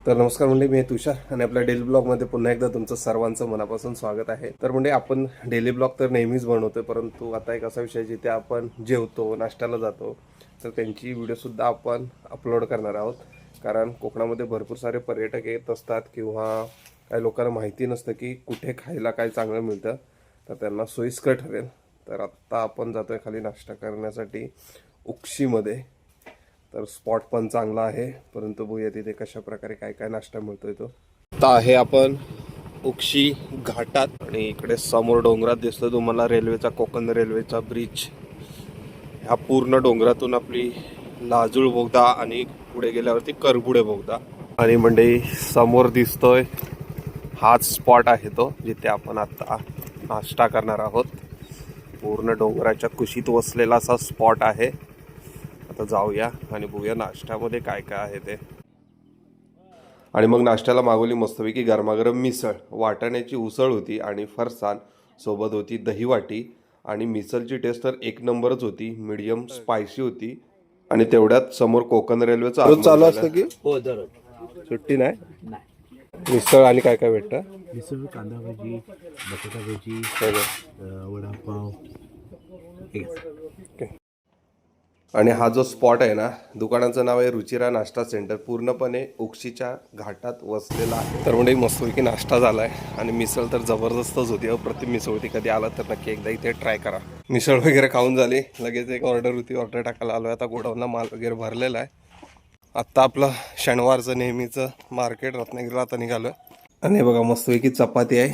तर नमस्कार मंडळी, मी तुषार आणि आपल्या डेली ब्लॉगमध्ये पुन्हा एकदा तुमचं सर्वांचं मनापासून स्वागत आहे. तर म्हणजे आपण डेली ब्लॉग तर नेहमीच बनवतोय, परंतु आता एक असा विषय जिथे आपण जेवतो, नाश्त्याला जातो, तर त्यांची व्हिडिओसुद्धा आपण अपलोड करणार आहोत. कारण कोकणामध्ये भरपूर सारे पर्यटक येत असतात किंवा काही लोकांना माहिती नसतं की कुठे खायला काय चांगलं मिळतं, तर त्यांना सोयीस्कर ठरेल. तर आत्ता आपण जातोय खाली नाश्ता करण्यासाठी उक्षीमध्ये. तर स्पॉट पण चांगला आहे, परंतु बघूया तिथे कशा प्रकारे काय काय नाश्ता मिळतोय तो. आता आहे आपण उक्षी घाटात आणि इकडे समोर डोंगरात दिसतो तुम्हाला रेल्वेचा, कोकण रेल्वेचा ब्रिज. ह्या पूर्ण डोंगरातून आपली लाजूळ बोगदा आणि पुढे गेल्यावरती करबुडे बोगदा. आणि म्हणजे समोर दिसतोय हाच स्पॉट आहे तो जिथे आपण आता नाश्ता करणार आहोत. पूर्ण डोंगराच्या कुशीत वसलेला असा स्पॉट आहे. आता जाऊया आणि बघूया नाश्त्यामध्ये काय काय आहे ते. आणि मग नाश्त्याला मागवली मस्तपैकी गरमागरम मिसळ. वाटाण्याची उसळ होती आणि फरसाण, सोबत होती दहीवाटी. आणि मिसळची टेस्ट तर एक नंबरच होती, मीडियम स्पायसी होती. आणि तेवढ्यात समोर कोकण रेल्वेचं आगमन चालू असतं की हो दररोज सुट्टी नाही. मिसळ आणि काय काय भेटतं? मिसळ, कांदा भजी, बटाटा भजी, वडापाव. आणि हा जो स्पॉट आहे ना, दुकानाचं नाव आहे रुचिरा नाश्ता सेंटर. पूर्णपणे उक्षीच्या घाटात वसलेला आहे. तर म्हणजे मस्तपैकी नाश्ता झाला आहे आणि मिसळ तर जबरदस्तच होती. अप्रतिम मिसळ होती. कधी आला तर नक्की एकदा इथे ट्राय करा. मिसळ वगैरे खाऊन झाली, लगेच एक ऑर्डर होती, ऑर्डर टाकायला आलो आहे. आता गोडाऊनला माल वगैरे भरलेला आहे. आत्ता आपलं शनिवारचं नेहमीचं मार्केट रत्नागिरीला आता निघालो. आणि बघा मस्तपैकी चपाती आहे,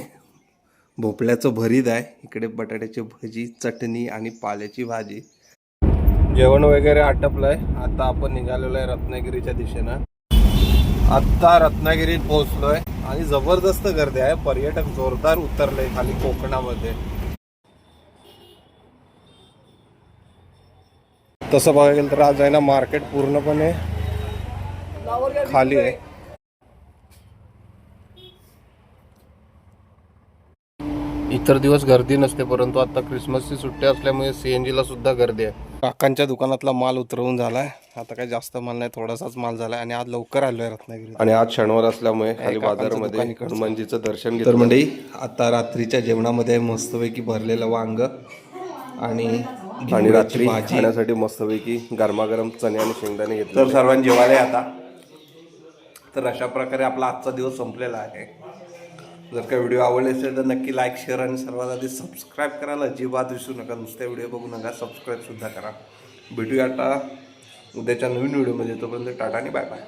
भोपळ्याचं भरीत आहे, इकडे बटाट्याची भजी, चटणी आणि पाल्याची भाजी. जेवण वगैरे आटपलंय. आता आपण निघालेलो आहे रत्नागिरीच्या दिशेनं. आत्ता रत्नागिरीत पोहोचलोय आणि जबरदस्त गर्दी आहे. पर्यटक जोरदार उतरले खाली कोकणामध्ये. तसं बघायला गेलं तर आज आहे ना, मार्केट पूर्णपणे खाली आहे. इतर दिवस गर्दी नसते, परंतु आता क्रिसमसची सुट्टी असल्यामुळे सीएनजी ला सुद्धा गर्दी आहे. काकांच्या दुकानातला माल उतरवून झालाय. आता काही जास्त माल नाही, थोडासाच माल झालाय. आणि आज लवकर आलोय रत्नागिरी. आणि आज शनिवार असल्यामुळे खाली बाजारामध्ये हनुमानजीचं दर्शन घेतलं. तर मंडळी आता रात्रीच्या जेवणामध्ये मस्तपैकी भरलेलं वांग आणि रात्री खाण्यासाठी मस्तपैकी गरमागरम चणे आणि शेंगदाणे घेतले. तर सर्वांनी जेवायला आता. तर अशा प्रकारे आपला आजचा दिवस संपलेला आहे. जर का व्हिडिओ आवडले असेल तर नक्की लाईक, शेअर आणि सर्वात आधी सबस्क्राईब करायला अजिबात विसरू नका. नुसते व्हिडिओ बघू नका, सबस्क्राईब सुद्धा करा. भेटूया आता उद्याच्या नवीन व्हिडिओमध्ये. तोपर्यंत टाटा आणि बाय बाय.